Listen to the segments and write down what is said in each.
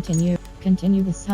Continue this.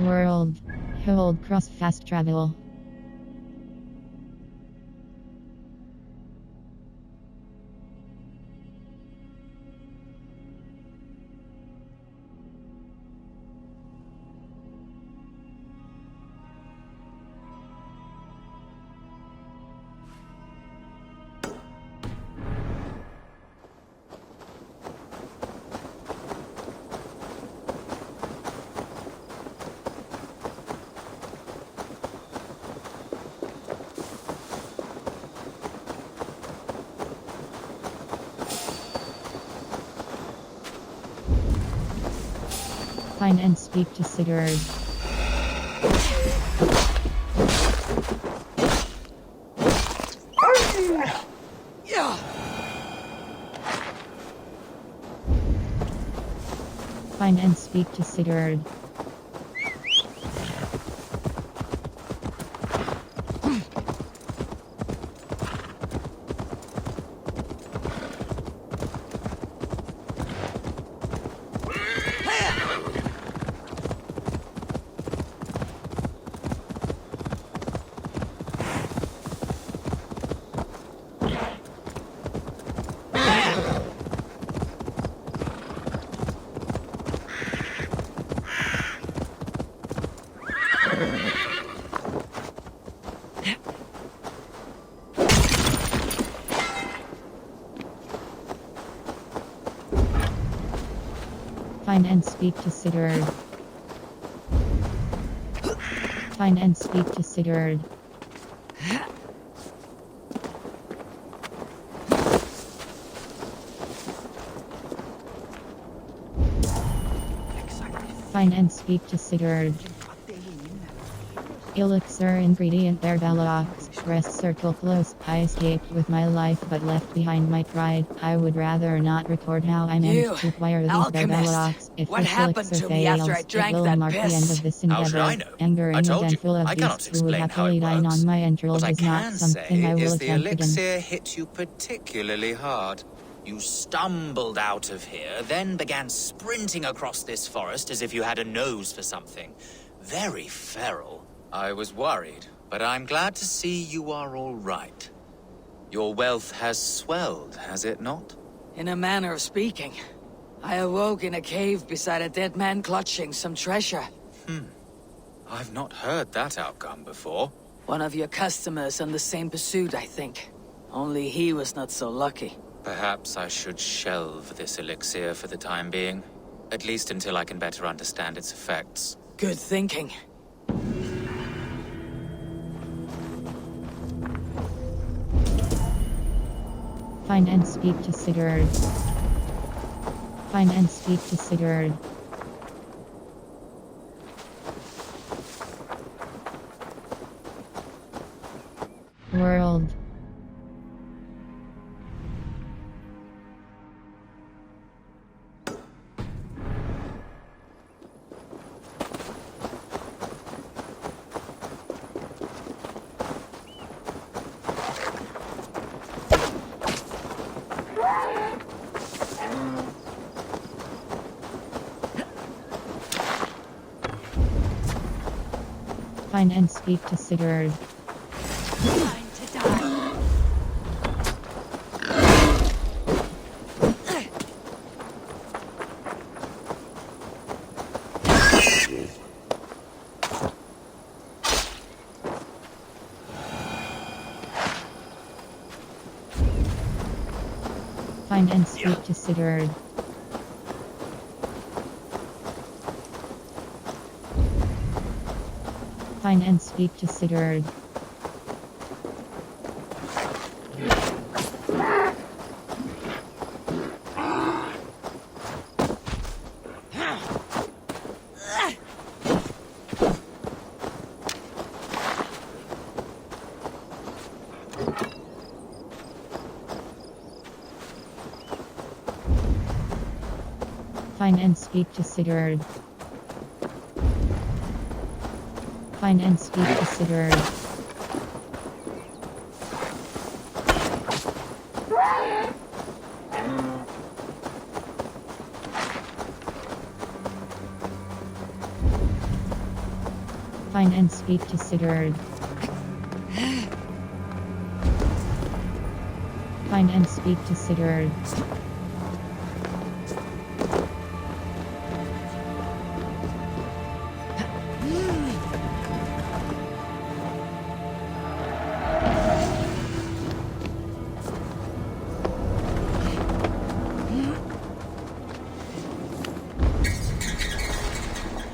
World. Hold cross fast travel. Find and speak to Sigurd. Find and speak to Sigurd. Find and speak to Sigurd. Find and speak to Sigurd. Find and speak to Sigurd. Elixir ingredient Berbellox. Press circle close. I escaped with my life but left behind my pride. I would rather not record how I managed to acquire these Barbella alchemist! rocks. If What this happened elixir to me after I fails, it drank will that mark the end piss? of this How should endeavor. I know? Anger I in the told den you, full of I cannot beasts who would explain how happily it dine works. on my entrails What I is not can something say I will is the attempt again. elixir hit you particularly hard. You stumbled out of here, then began sprinting across this forest as if you had a nose for something. Very feral. I was worried, but I'm glad to see you are all right. Your wealth has swelled, has it not? In a manner of speaking. I awoke in a cave beside a dead man clutching some treasure. I've not heard that outcome before. One of your customers on the same pursuit, I think. Only he was not so lucky. Perhaps I should shelve this elixir for the time being. At least until I can better understand its effects. Good thinking. Find and speak to Sigurd. Find and speak to Sigurd. World. Find and speak to Sigurd. Time to die. Find and speak to Sigurd. Find and speak to Sigurd. Find and speak to Sigurd. Find and speak to Sigurd. Find and speak to Sigurd. Find and speak to Sigurd.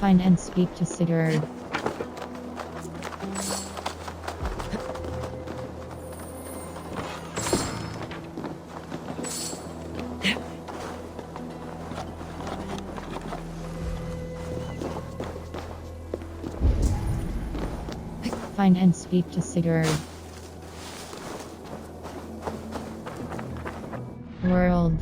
Find and speak to Sigurd. Find and speak to Sigurd. World.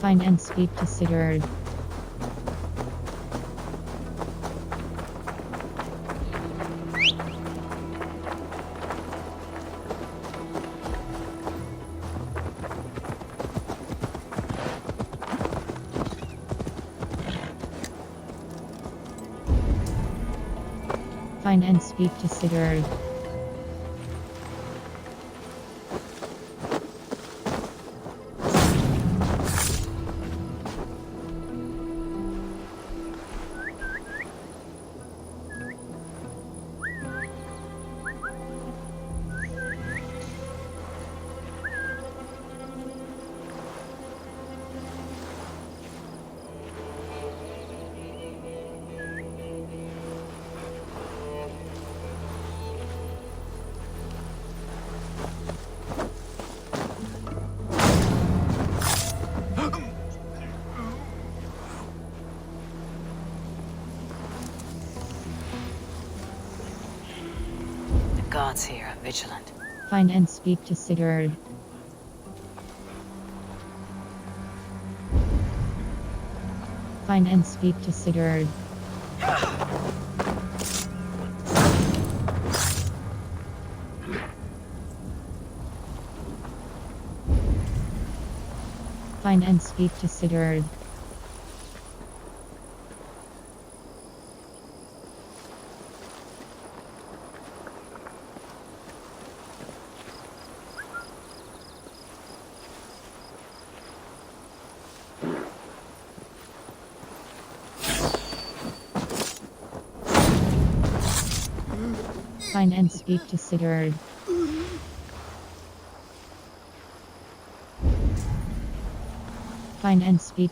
Find and speak to Sigurd. Find and speak to Sigurd. guards here are vigilant. Find and speak to Sigurd. Find and speak to Sigurd. Find and speak to Sigurd. Find and speak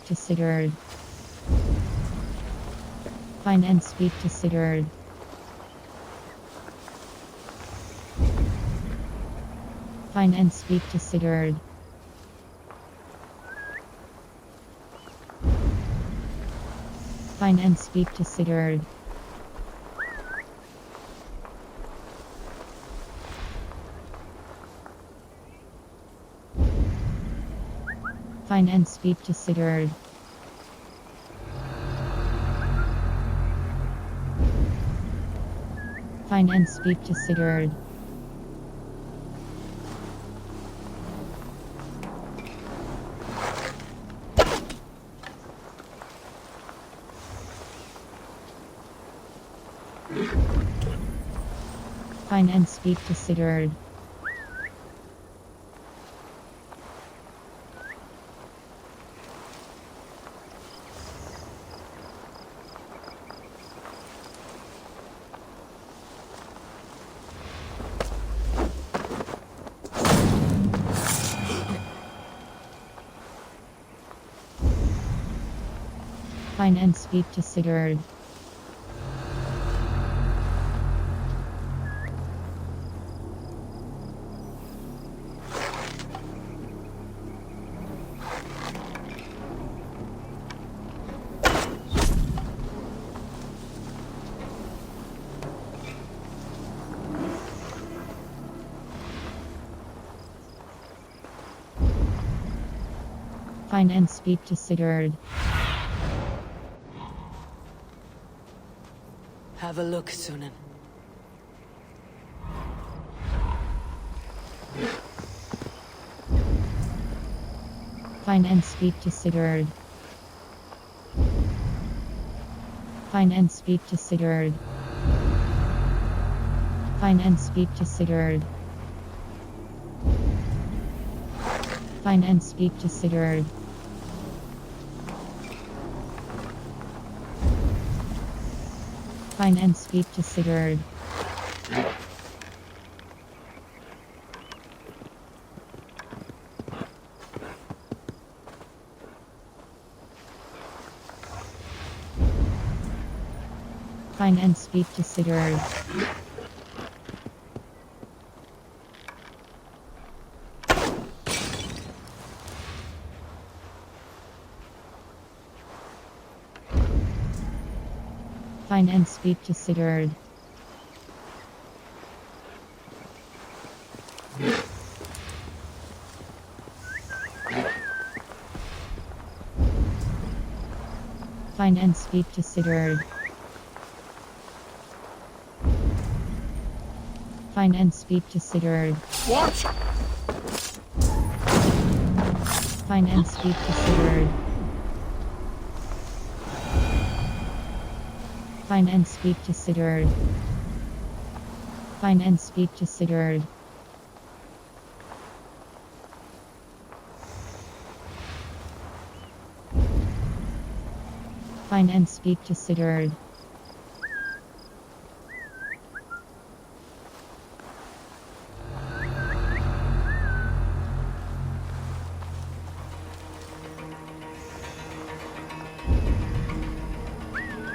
to Sigurd. Find and speak to Sigurd. Find and speak to Sigurd. Find and speak to Sigurd. Find and speak to Sigurd. Find and speak to Sigurd. Find and speak to Sigurd. Find and speak to Sigurd. Find and speak to Sigurd. Find and speak to Sigurd. Have a look, Sunan. Find and speak to Sigurd. Find and speak to Sigurd. Find and speak to Sigurd. Find and speak to Sigurd. Find and speak to Sigurd. Find and speak to Sigurd. Find and speak to Sigurd. Find and speak to Sigurd. Find and speak to Sigurd. What? Find and speak to Sigurd. Find and speak to Sigurd. Find and speak to Sigurd. Find and speak to Sigurd.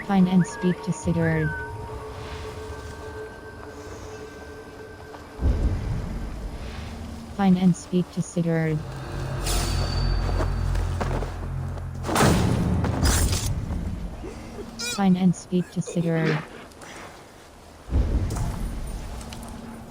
Find and speak to Sigurd. Find and speak to Sigurd. Find and speak to Sigurd.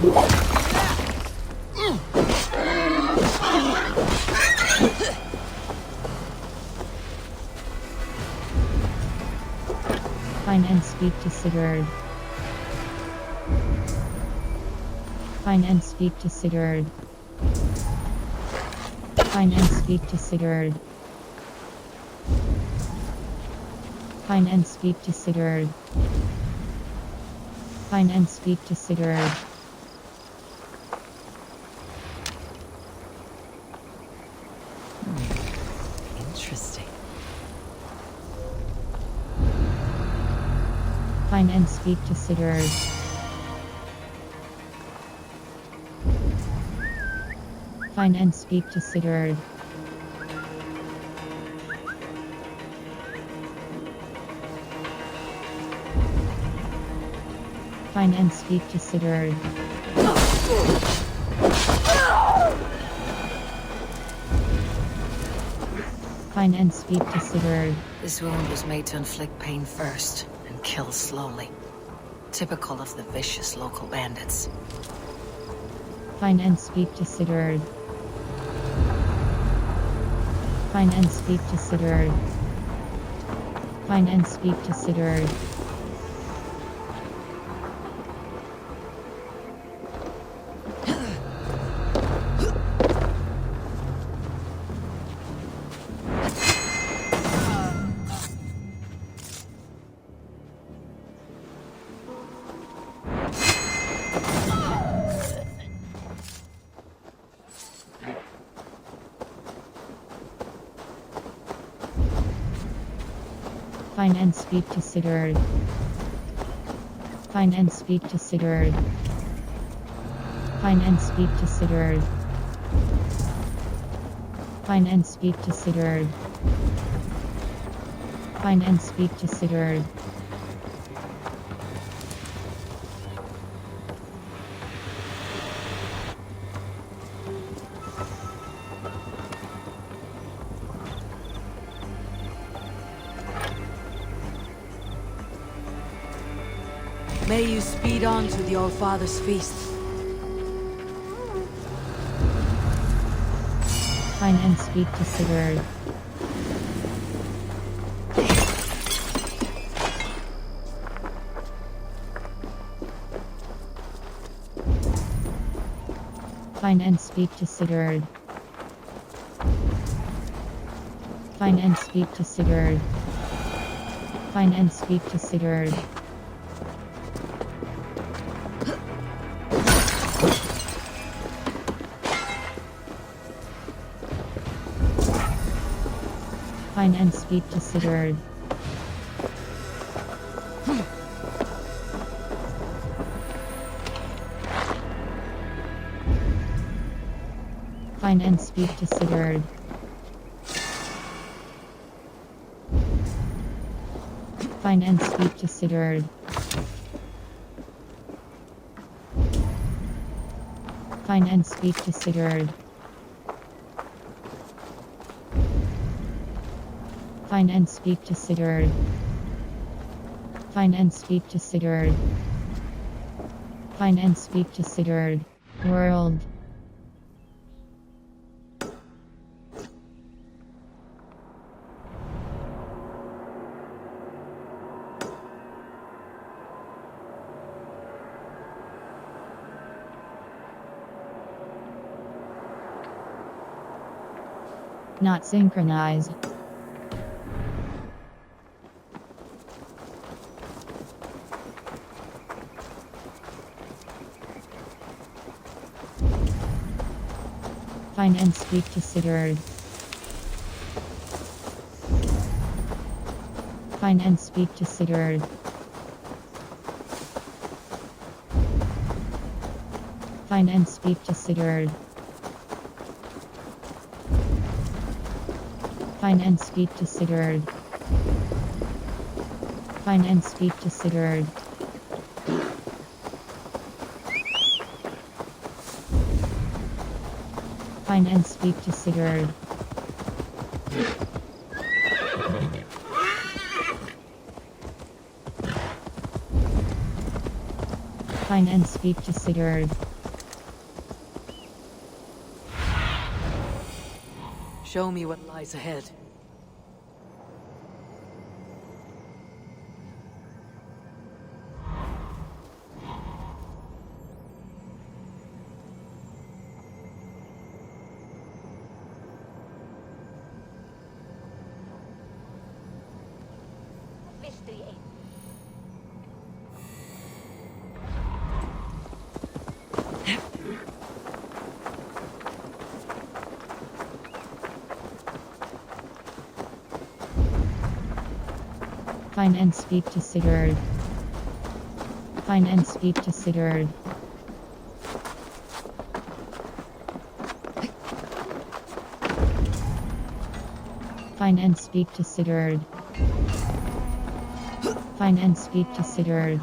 Find and speak to Sigurd. Find and speak to Sigurd. Find and speak to Sigurd. Find and speak to Sigurd. Find and speak to Sigurd. Interesting. Find and speak to Sigurd. Find and speak to Sigurd. Find and speak to Sigurd. Find and speak to Sigurd. This wound was made to inflict pain first, and kill slowly. Typical of the vicious local bandits. Find and speak to Sigurd. Find and speak to Sigurd. Find and speak to Sigurd. Find and speak to Sigurd. Find and speak to Sigurd. Find and speak to Sigurd. Find and speak to Sigurd. Find and speak to Sigurd. May you speed on to the All Father's feast. Find and speak to Sigurd. Find and speak to Sigurd. Find and speak to Sigurd. Find and speak to Sigurd. Find and speak to Sigurd. Find and speak to Sigurd. Find and speak to Sigurd. Find and speak to Sigurd. Find and speak to Sigurd. Find and speak to Sigurd. Find and speak to Sigurd. World. Not synchronized. Find and speak to Sigurd. Find and speak to Sigurd. Find and speak to Sigurd. Find and speak to Sigurd. Find and speak to Sigurd. Find and speak to Sigurd. Find and speak to Sigurd. Show me what lies ahead. Find and speak to Sigurd. Find and speak to Sigurd. Find and speak to Sigurd. Find and speak to Sigurd.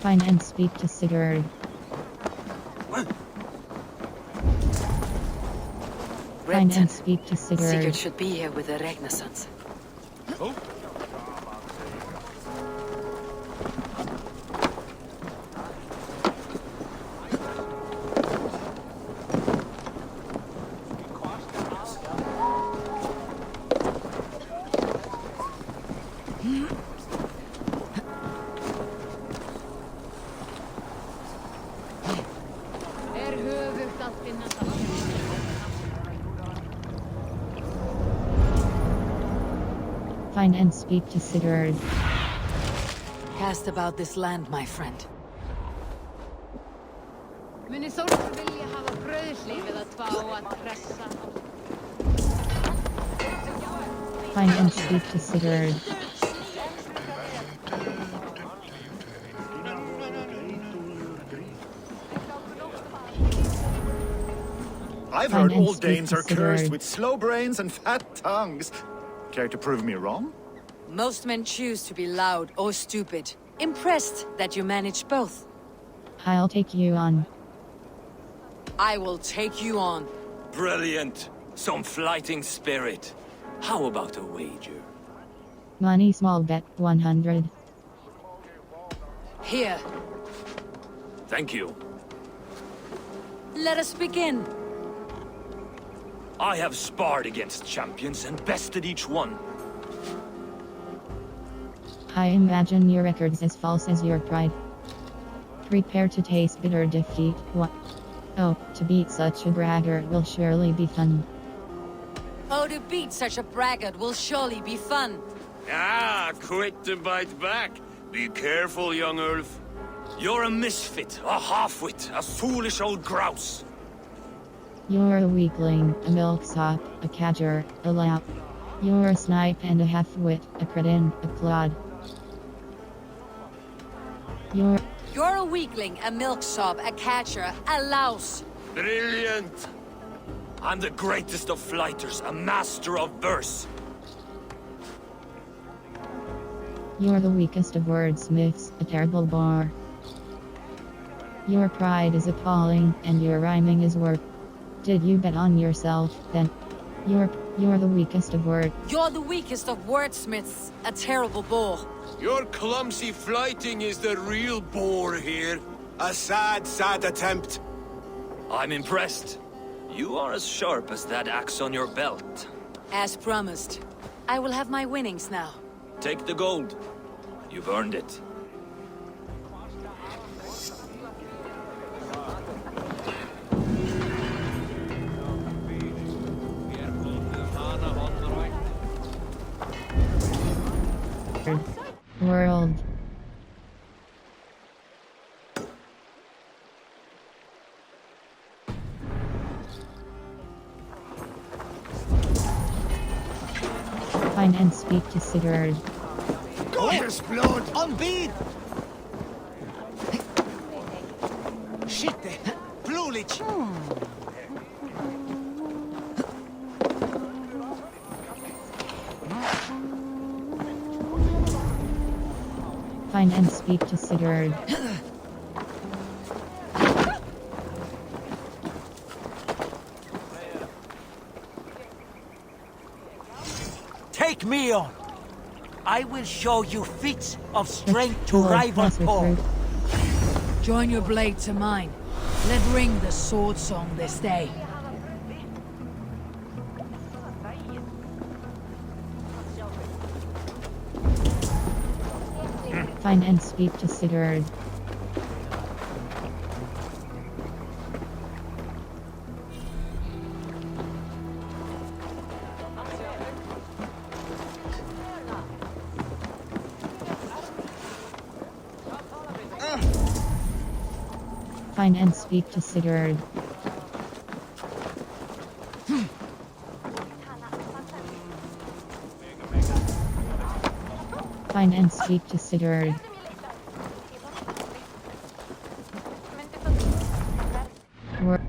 Find and speak to Sigurd. Find and speak to Sigurd. Sigurd should be here with the Renaissance. Oh. Find and speak to Sigurd. Cast about this land, my friend. Find and speak to Sigurd. I've heard all Danes are cursed with slow brains and fat tongues. Care to prove me wrong? Most men choose to be loud or stupid. Impressed that you manage both. I'll take you on. I will take you on. Brilliant. Some flighting spirit. How about a wager? Money small bet 100. Here. Thank you. Let us begin. I have sparred against champions and bested each one. I imagine your record's as false as your pride. Prepare to taste bitter defeat. What? Oh, to beat such a braggart will surely be fun. Oh, to beat such a braggart will surely be fun. Ah, quick to bite back. Be careful, young Ulf. You're a misfit, a half-wit, a foolish old grouse. You're a weakling, a milksop, a cadger, a lap. You're a snipe and a half-wit, a cretin, a clod. You're a weakling, a milksop, a catcher, a louse. Brilliant! I'm the greatest of flighters, a master of verse. You're the weakest of wordsmiths, a terrible bore. Your pride is appalling, and your rhyming is work. Did you bet on yourself, then? You're the weakest of You're the weakest of wordsmiths, a terrible bore. Your clumsy flighting is the real bore here. A sad, sad attempt. I'm impressed. You are as sharp as that axe on your belt. As promised. I will have my winnings now. Take the gold. You've earned it. world. Find and speak to Sigurd. Goddess blood! On beat! Shitte! Blulich! Find and speak to Sigurd. Take me on. I will show you feats of strength to rival Paul. Join your blade to mine. Let ring the sword song this day. Find and speak to Sigurd. Find and speak to Sigurd. Find and speak to Sigurd.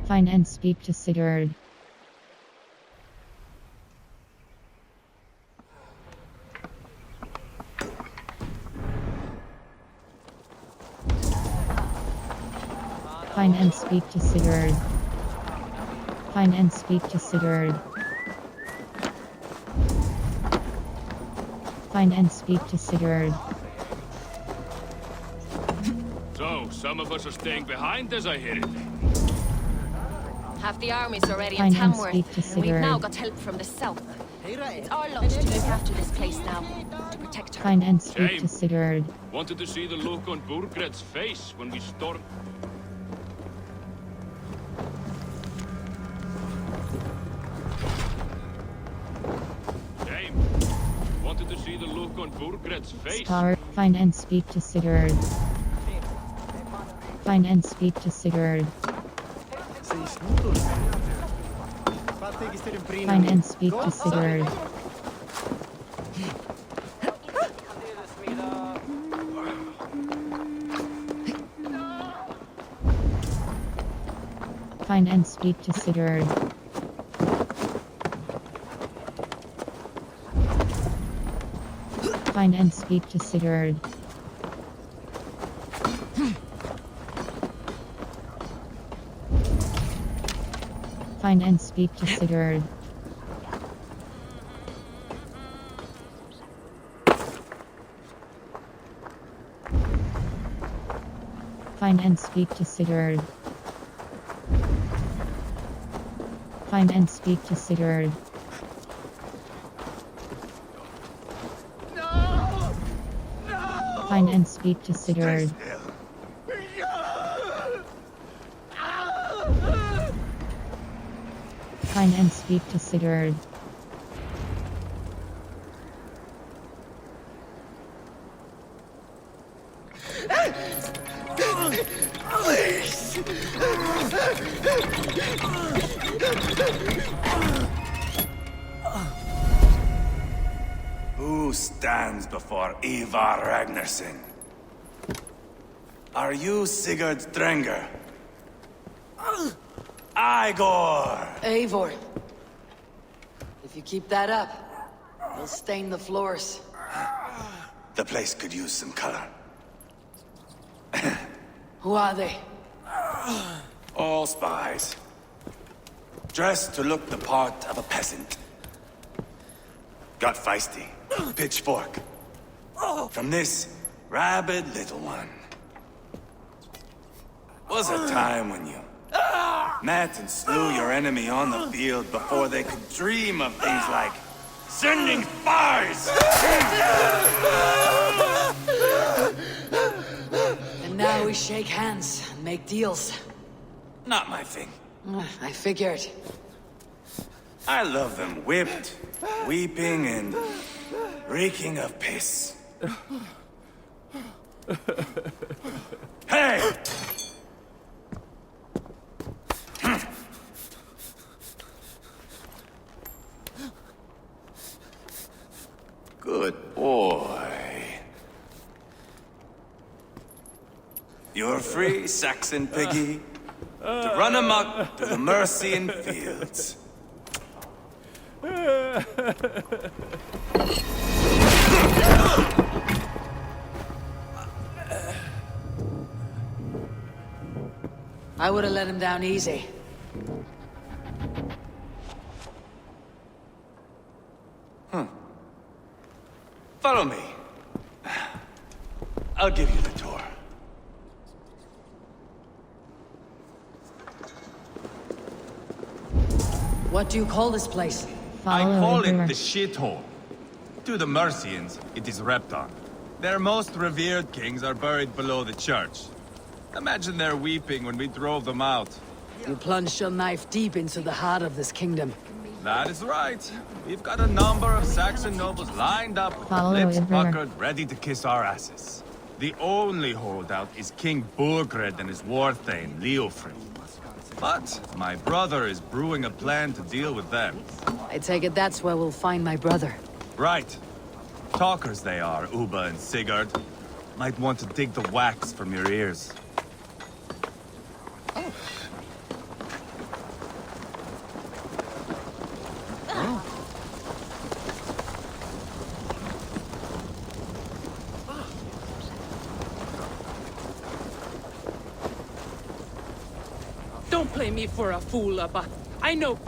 Find and speak to Sigurd. Find and speak to Sigurd. Find and speak to Sigurd. Find and speak to Sigurd. So, some of us are staying behind as I hear it. Half the army's already Find in and Tamworth. speak to We've Sigurd. now got help from the south. It's our lot to look after this place now, to protect her. Find and speak Shame. to Sigurd. Wanted to see the look on Burgred's face when we stormed. Shame. Wanted to see the look on Burgred's face. Star. Find and speak to Sigurd. Find and speak to Sigurd. Find and speak to Sigurd. Find and speak to Sigurd. Find and speak to Sigurd. Find and speak to Sigurd. Find and speak to Sigurd. Find and speak to Sigurd. Find and speak to Sigurd. Find and speak to Sigurd. Who stands before Ivar Ragnarsson? Are you Sigurd Strenger? Igor! Eivor. If you keep that up, you'll stain the floors. The place could use some color. Who are they? All spies. Dressed to look the part of a peasant. Got feisty. Pitchfork. From this rabid little one. Was a time when you met and slew your enemy on the field before they could dream of things like sending spies! And now we shake hands and make deals. Not my thing. I figured. I love them whipped, weeping, and reeking of piss. Hey! Good boy. You're free, Saxon piggy, to run amok through the Mercian fields. I would have let him down easy. Follow me. I'll give you the tour. What do you call this place? I Follow call Igor. it the shithole. To the Mercians, it is Repton. Their most revered kings are buried below the church. Imagine their weeping when we drove them out. You plunged your knife deep into the heart of this kingdom. That is right. We've got a number of Saxon nobles lined up with Follow lips the river. puckered, ready to kiss our asses. The only holdout is King Burgred and his war thane, Leofric. But my brother is brewing a plan to deal with them. I take it that's where we'll find my brother. Right. Talkers they are, Uba and Sigurd. Might want to dig the wax from your ears. Don't play me for a fool, Abba. I know.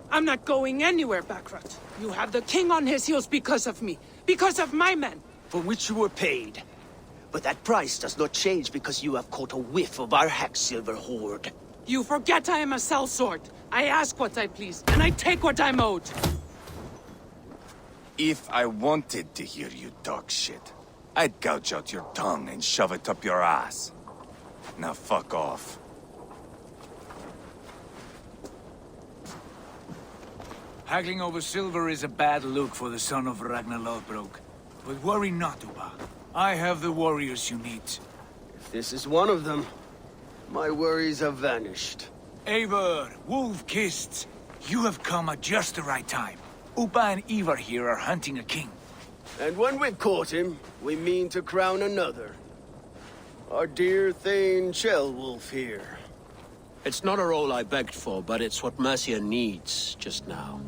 I'm not going anywhere, Backrot. You have the king on his heels because of me. Because of my men. For which you were paid. But that price does not change because you have caught a whiff of our Hacksilver hoard. You forget I am a sellsword. I ask what I please, and I take what I'm owed. If I wanted to hear you talk shit, I'd gouge out your tongue and shove it up your ass. Now fuck off. Haggling over silver is a bad look for the son of Ragnar Lodbrok. But worry not, Uba. I have the warriors you need. If this is one of them, my worries have vanished. Eivor, Wolf-Kissed, you have come at just the right time. Uba and Ivar here are hunting a king. And when we've caught him, we mean to crown another. Our dear Thane Ceolwulf here. It's not a role I begged for, but it's what Mercia needs just now.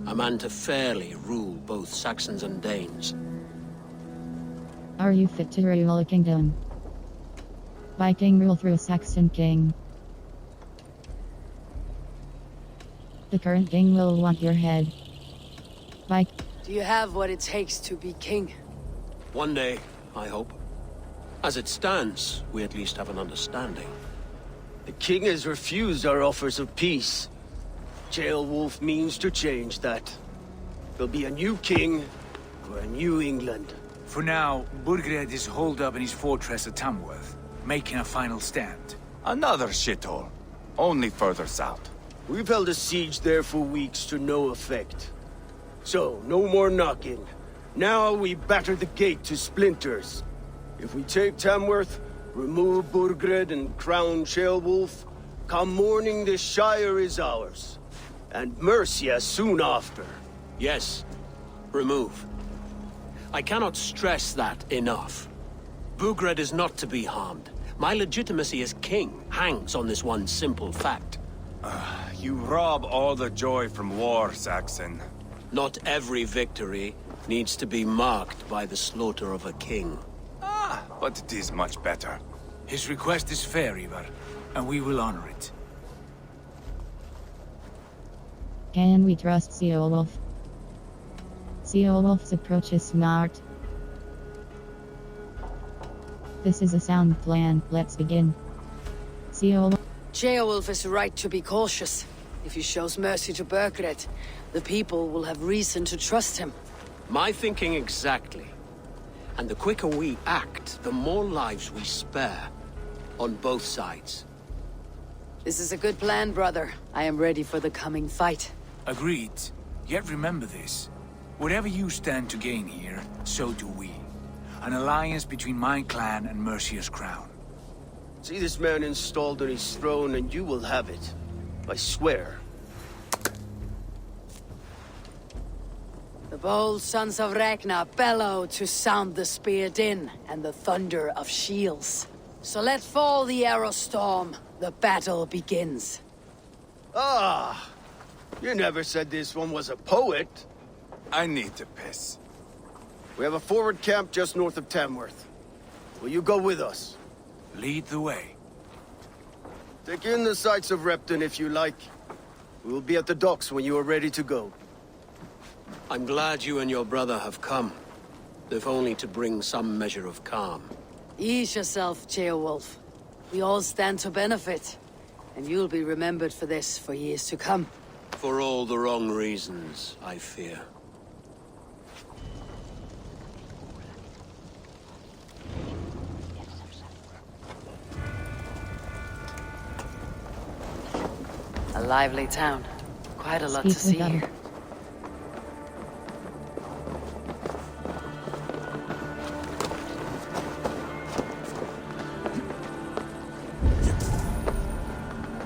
A man to fairly rule both Saxons and Danes. Are you fit to rule a kingdom? Viking rule through a Saxon king. The current king will want your head. Do you have what it takes to be king? One day, I hope. As it stands, we at least have an understanding. The king has refused our offers of peace. Ceolwulf means to change that. There'll be a new king for a new England. For now, Burgred is holed up in his fortress at Tamworth, making a final stand. Another shithole. Only further south. We've held a siege there for weeks to no effect. So, no more knocking. Now we batter the gate to splinters. If we take Tamworth, remove Burgred and crown Ceolwulf, come morning the Shire is ours. And Mercia soon after. Yes, remove. I cannot stress that enough. Burgred is not to be harmed. My legitimacy as king hangs on this one simple fact. You rob all the joy from war, Saxon. Not every victory needs to be marked by the slaughter of a king. But it is much better. His request is fair, Ivar, and we will honor it. Can we trust Ceolwulf? Ceolwulf's approach is smart. This is a sound plan. Let's begin. Ceolwulf is right to be cautious. If he shows mercy to Burgred, the people will have reason to trust him. My thinking exactly. And the quicker we act, the more lives we spare. On both sides. This is a good plan, brother. I am ready for the coming fight. Agreed. Yet remember this. Whatever you stand to gain here, so do we. An alliance between my clan and Mercia's crown. See this man installed on his throne and you will have it. I swear. The bold sons of Ragnar bellow to sound the spear din and the thunder of shields. So let fall the arrow storm. The battle begins. Ah! You never said this one was a poet. I need to piss. We have a forward camp just north of Tamworth. Will you go with us? Lead the way. Take in the sights of Repton if you like. We will be at the docks when you are ready to go. I'm glad you and your brother have come. If only to bring some measure of calm. Ease yourself, Ceolwulf. We all stand to benefit. And you'll be remembered for this for years to come. For all the wrong reasons, I fear. A lively town. Quite a lot to see here.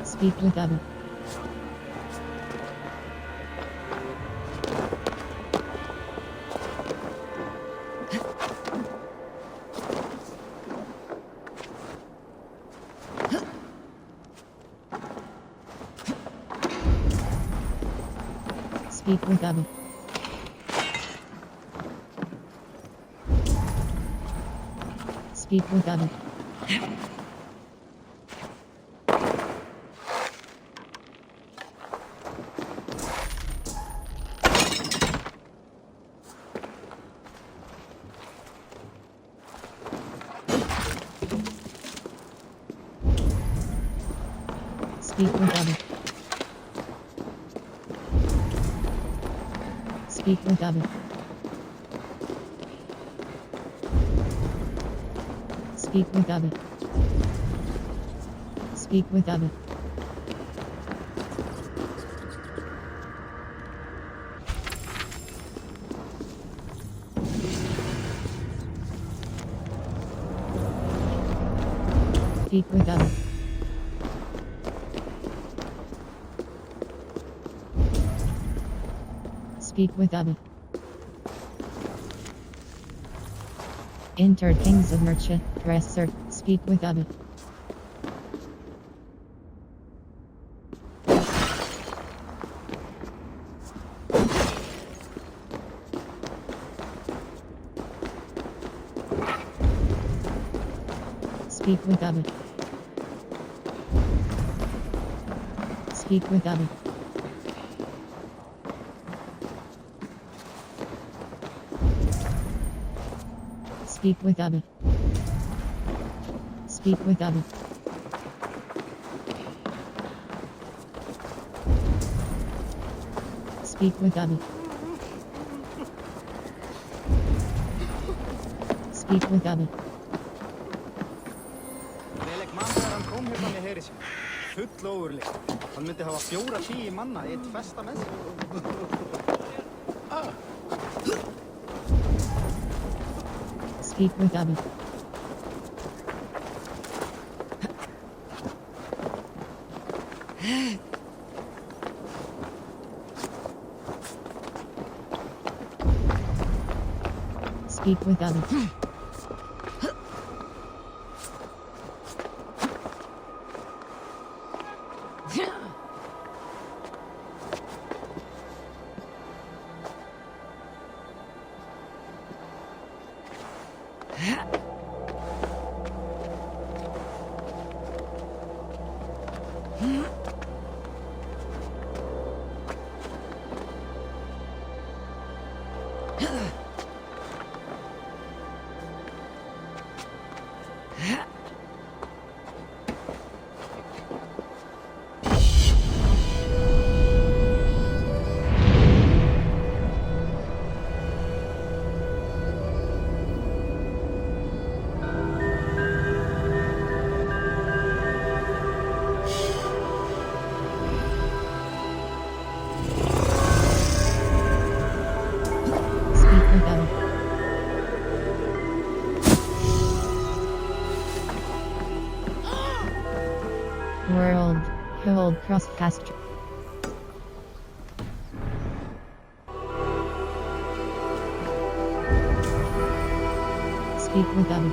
Speak with them. Speak with them. Speak with them. Speak with them. Speak with them. Speak with them. Speak with them. Speak with them. Speak with them. Enter Kings of Merchant, Dresser, speak with them. Speak with them. Speak with them. Speak with them. Speak with them. Speak with them. Speak with them. Hann kom hérna með heri sín, full ofurleik. Hann myndi hafa 4-10 manna í eitt festa með sig. Speak with them. Speak with them. World, hold cross pasture. Speak with them.